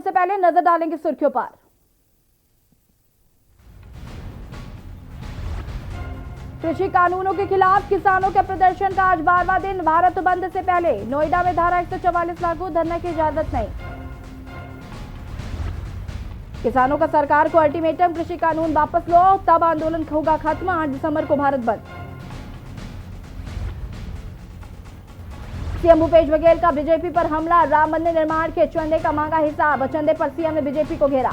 से पहले नजर डालेंगे सुर्खियों पर। कृषि कानूनों के खिलाफ किसानों के प्रदर्शन का आज 12वां दिन। भारत बंद से पहले नोएडा में धारा 144 लागू, धरने की इजाजत नहीं। किसानों का सरकार को अल्टीमेटम, कृषि कानून वापस लो तब आंदोलन होगा खत्म। 8 दिसंबर को भारत बंद। सीएम भूपेश बघेल का बीजेपी पर हमला, राम मंदिर निर्माण के चंदे का मांगा हिसाब। चंदे पर सीएम ने बीजेपी को घेरा।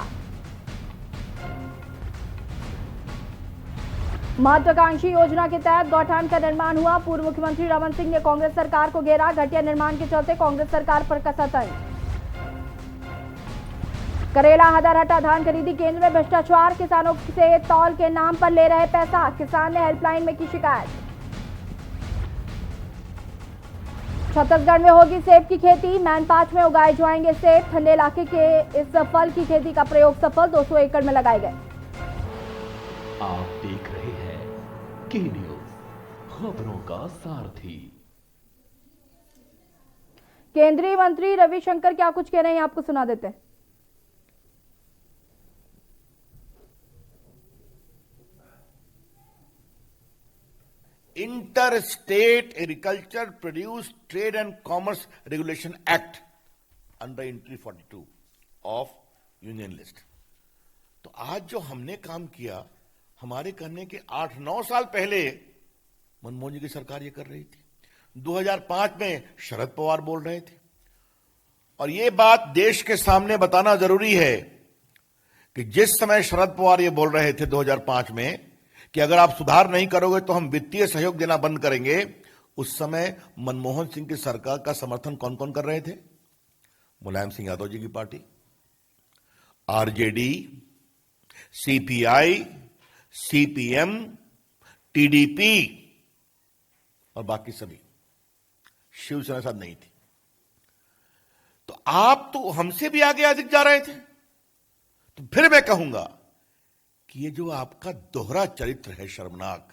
महत्वाकांक्षी योजना के तहत गौठान का निर्माण हुआ। पूर्व मुख्यमंत्री रमन सिंह ने कांग्रेस सरकार को घेरा। घटिया निर्माण के चलते कांग्रेस सरकार पर कसा तंज। करेला हदरहटा धान खरीदी केंद्र में भ्रष्टाचार, किसानों से तौल के नाम पर ले रहे पैसा। किसान ने हेल्पलाइन में की शिकायत। छत्तीसगढ़ में होगी सेब की खेती, मैनपाट में उगाए जाएंगे सेब। ठंडे इलाके के इस फल की खेती का प्रयोग सफल, 200 एकड़ में लगाए गए। आप देख रहे हैं के न्यूज, खबरों का सारथी। केंद्रीय मंत्री रविशंकर क्या कुछ कह रहे हैं आपको सुना देते हैं। Inter state agriculture produce trade and commerce regulation act under entry 42 of union list. तो आज जो हमने काम किया, हमारे करने के 8-9 साल पहले मनमोहन जी की सरकार ये कर रही थी। 2005 में शरद पवार बोल रहे थे। और ये बात देश के सामने बताना जरूरी है कि जिस समय शरद पवार ये बोल रहे थे 2005 में कि अगर आप सुधार नहीं करोगे तो हम वित्तीय सहयोग देना बंद करेंगे, उस समय मनमोहन सिंह की सरकार का समर्थन कौन कौन कर रहे थे? मुलायम सिंह यादव जी की party, RJD, CPI, CPM, TDP और बाकी सभी। शिवसेना साथ नहीं थी। तो आप तो हमसे भी आगे अधिक जा रहे थे। तो फिर मैं कहूंगा कि ये जो आपका दोहरा चरित्र है शर्मनाक,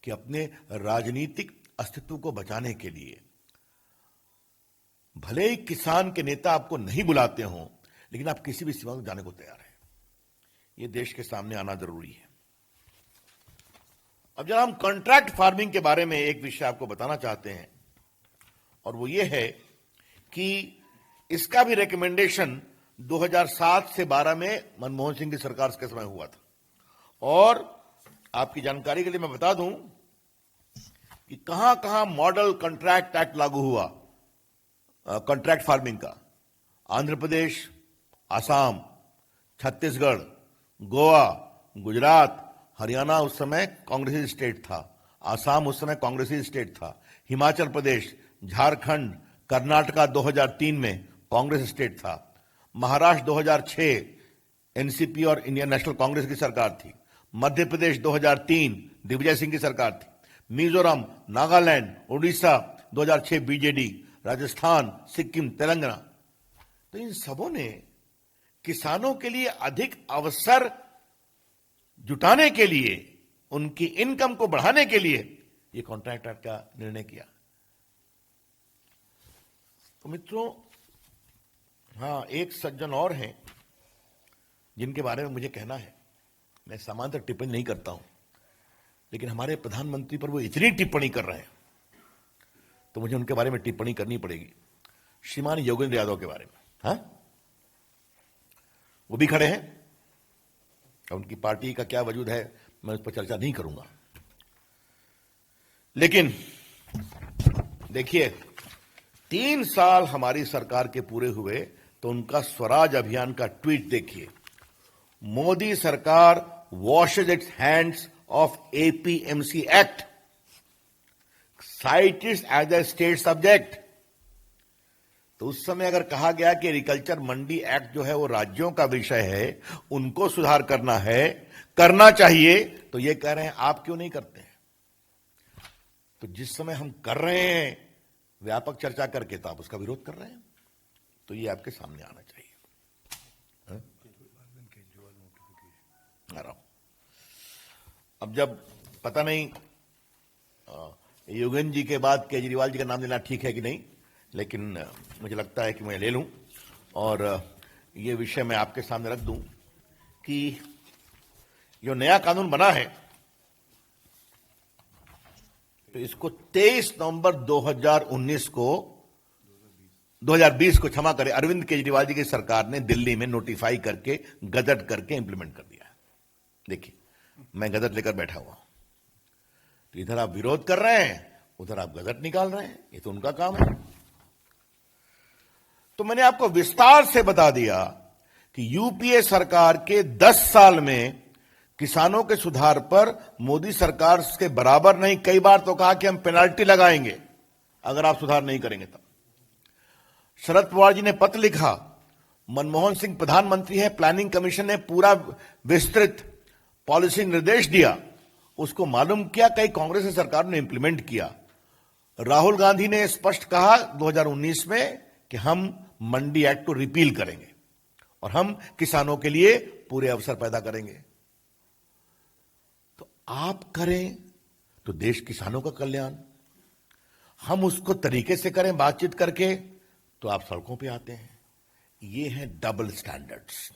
कि अपने राजनीतिक अस्तित्व को बचाने के लिए भले ही किसान के नेता आपको नहीं बुलाते हों, लेकिन आप किसी भी सीमा को जाने को तैयार हैं। ये देश के सामने आना जरूरी है। अब जब हम कॉन्ट्रैक्ट फार्मिंग के बारे में एक विषय आपको बताना चाहते हैं, और वो ये है कि इसका भी रिकमेंडेशन 2007 से 12 में मनमोहन सिंह की सरकार के समय हुआ था। और आपकी जानकारी के लिए मैं बता दूं कि कहां कहां मॉडल कॉन्ट्रैक्ट एक्ट लागू हुआ कॉन्ट्रैक्ट फार्मिंग का। आंध्र प्रदेश, आसाम, छत्तीसगढ़, गोवा, गुजरात, हरियाणा उस समय कांग्रेसी स्टेट था, आसाम उस समय कांग्रेसी स्टेट था, हिमाचल प्रदेश, झारखंड, कर्नाटका 2003 में कांग्रेस स्टेट था, महाराष्ट्र 2006 एनसीपी और इंडियन नेशनल कांग्रेस की सरकार थी, मध्य प्रदेश 2003 दिग्विजय सिंह की सरकार थी, मिजोरम, नागालैंड, उड़ीसा 2006 बीजेडी, राजस्थान, सिक्किम, तेलंगाना। तो इन सबों ने किसानों के लिए अधिक अवसर जुटाने के लिए, उनकी इनकम को बढ़ाने के लिए यह कॉन्ट्रैक्ट एक्ट का निर्णय किया। तो मित्रों, हाँ, एक सज्जन और हैं जिनके बारे में मुझे कहना है। मैं सामान्यतः टिप्पणी नहीं करता हूं, लेकिन हमारे प्रधानमंत्री पर वो इतनी टिप्पणी कर रहे हैं तो मुझे उनके बारे में टिप्पणी करनी पड़ेगी। श्रीमान योगेंद्र यादव के बारे में। हाँ, वो भी खड़े हैं। उनकी पार्टी का क्या वजूद है मैं उस पर चर्चा नहीं करूंगा, लेकिन देखिए 3 साल हमारी सरकार के पूरे हुए तो उनका स्वराज अभियान का ट्वीट देखिए। मोदी सरकार washes its hands off APMC act, cite it as a state subject. तो उस समय अगर कहा गया कि एग्रीकल्चर मंडी एक्ट जो है वो राज्यों का विषय है, उनको सुधार करना है, करना चाहिए, तो ये कह रहे हैं आप क्यों नहीं करते हैं? तो जिस समय हम कर रहे हैं व्यापक चर्चा करके, तो आप उसका विरोध कर रहे हैं। तो ये आपके सामने आना चाहिए। आ रहा हूं। अब जब पता नहीं योगेंद्र जी के बाद केजरीवाल जी का नाम लेना ठीक है कि नहीं, लेकिन मुझे लगता है कि मैं ले लूं। और ये विषय मैं आपके सामने रख दूं कि जो नया कानून बना है तो इसको 23 नवंबर 2019 को 2020 को क्षमा करें, अरविंद केजरीवाल जी की सरकार ने दिल्ली में नोटिफाई करके गजट करके इंप्लीमेंट कर दिया है। देखिए, मैं गजट लेकर बैठा हुआ हूं, तो इधर आप विरोध कर रहे हैं, उधर आप गजट निकाल रहे हैं, ये तो उनका काम है। तो मैंने आपको विस्तार से बता दिया कि यूपीए सरकार के 10 साल में किसानों के सुधार पर मोदी सरकार के बराबर नहीं, कई बार तो कहा कि हम पेनाल्टी लगाएंगे अगर आप सुधार नहीं करेंगे तब। शरद पवार जी ने पत्र लिखा, मनमोहन सिंह प्रधानमंत्री हैं, प्लानिंग कमीशन ने पूरा विस्तृत पॉलिसी निर्देश दिया, उसको मालूम किया, कई कांग्रेस की सरकार ने इंप्लीमेंट किया। राहुल गांधी ने स्पष्ट कहा 2019 में कि हम मंडी एक्ट को रिपील करेंगे और हम किसानों के लिए पूरे अवसर पैदा करेंगे। तो आप करें तो देश किसानों का कल्याण, हम उसको तरीके से करें बातचीत करके, तो आप सड़कों पे आते हैं। ये है डबल स्टैंडर्ड्स,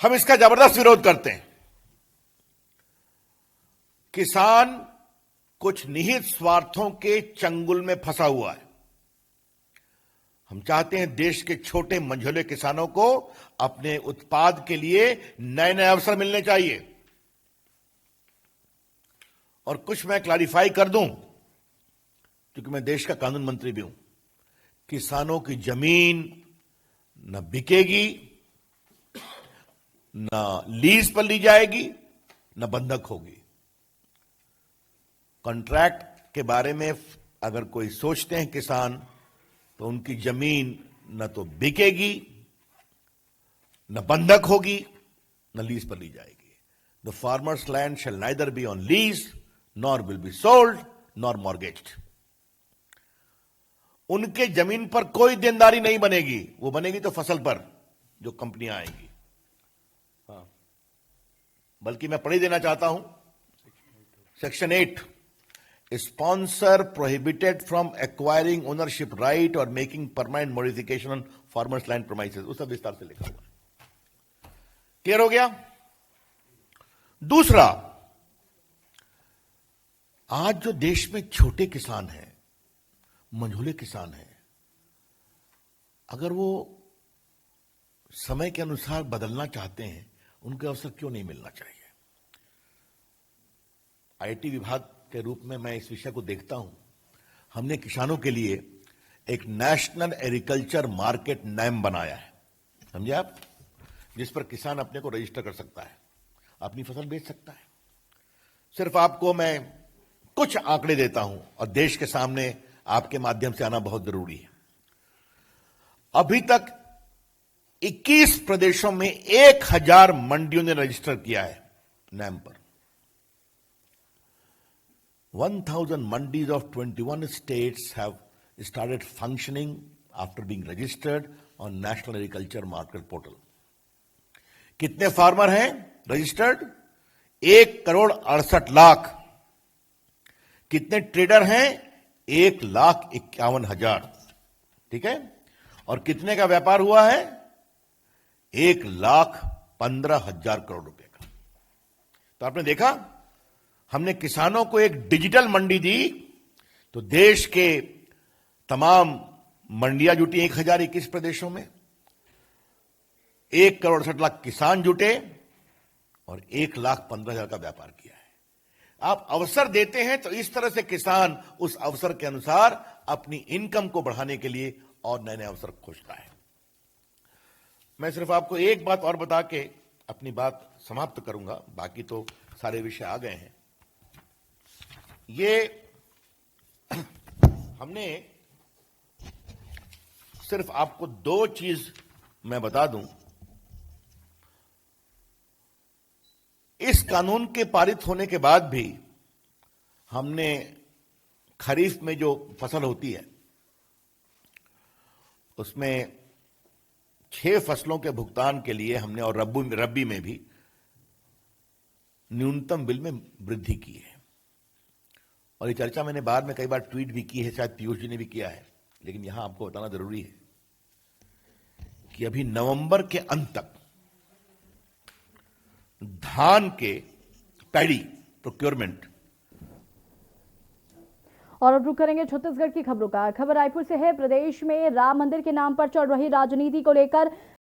हम इसका जबरदस्त विरोध करते हैं। किसान कुछ निहित स्वार्थों के चंगुल में फंसा हुआ है। हम चाहते हैं देश के छोटे मंझोले किसानों को अपने उत्पाद के लिए नए नए अवसर मिलने चाहिए। और कुछ मैं क्लैरिफाई कर दूं, क्योंकि मैं देश का कानून मंत्री भी हूं, किसानों की जमीन न बिकेगी, न लीज पर ली जाएगी, न बंधक होगी। कॉन्ट्रैक्ट के बारे में अगर कोई सोचते हैं किसान, तो उनकी जमीन न तो बिकेगी, न बंधक होगी, न लीज पर ली जाएगी। The farmers land shall neither be on lease nor will be sold nor mortgaged. उनके जमीन पर कोई देनदारी नहीं बनेगी, वो बनेगी तो फसल पर जो कंपनियां आएंगी। हाँ, बल्कि मैं पढ़ ही देना चाहता हूं, section 8, sponsor prohibited from acquiring ownership right और making permanent modification on farmers land premises, उसका विस्तार से लिखा हुआ। क्लियर हो गया? दूसरा, आज जो देश में छोटे किसान हैं, मंझोले किसान हैं, अगर वो समय के अनुसार बदलना चाहते हैं, उनको अवसर क्यों नहीं मिलना चाहिए? आईटी विभाग के रूप में मैं इस विषय को देखता हूं। हमने किसानों के लिए एक नेशनल एग्रीकल्चर मार्केट नेम बनाया है, समझे आप, जिस पर किसान अपने को रजिस्टर कर सकता है, अपनी फसल बेच सकता है। सिर्फ आपको मैं कुछ आंकड़े देता हूं और देश के सामने आपके माध्यम से आना बहुत जरूरी है। अभी तक 21 प्रदेशों में 1000 मंडियों ने रजिस्टर किया है नेम पर। 1000 mandis of 21 states have started functioning after being registered on National Agriculture Market Portal. कितने फार्मर हैं रजिस्टर्ड? 1,68,00,000। कितने ट्रेडर हैं? 1,51,000। ठीक है? और कितने का व्यापार हुआ है? 1,15,000 करोड़ रुपए का। तो आपने देखा, हमने किसानों को एक डिजिटल मंडी दी, तो देश के तमाम मंडियां जुटी 1021 प्रदेशों में, 1,68,00,000 किसान जुटे और 1,15,000 का व्यापार किया है। आप अवसर देते हैं तो इस तरह से किसान उस अवसर के अनुसार अपनी इनकम को बढ़ाने के लिए और नए नए अवसर खोजता है। मैं सिर्फ आपको एक बात और बता के अपनी बात समाप्त करूंगा, बाकी तो सारे विषय आ गए हैं। ये हमने सिर्फ आपको 2 चीज मैं बता दूं। इस कानून के पारित होने के बाद भी हमने खरीफ में जो फसल होती है उसमें 6 फसलों के भुगतान के लिए हमने, और रब्बी में भी न्यूनतम बिल में वृद्धि की है। और ये चर्चा मैंने बाद में कई बार ट्वीट भी की है, शायद पीयूष जी ने भी किया है, लेकिन यहां आपको बताना जरूरी है कि अभी नवंबर के अंत तक धान के पैडी प्रोक्योरमेंट। और अब रुक करेंगे छत्तीसगढ़ की खबरों का। खबर रायपुर से है। प्रदेश में राम मंदिर के नाम पर चल रही राजनीति को लेकर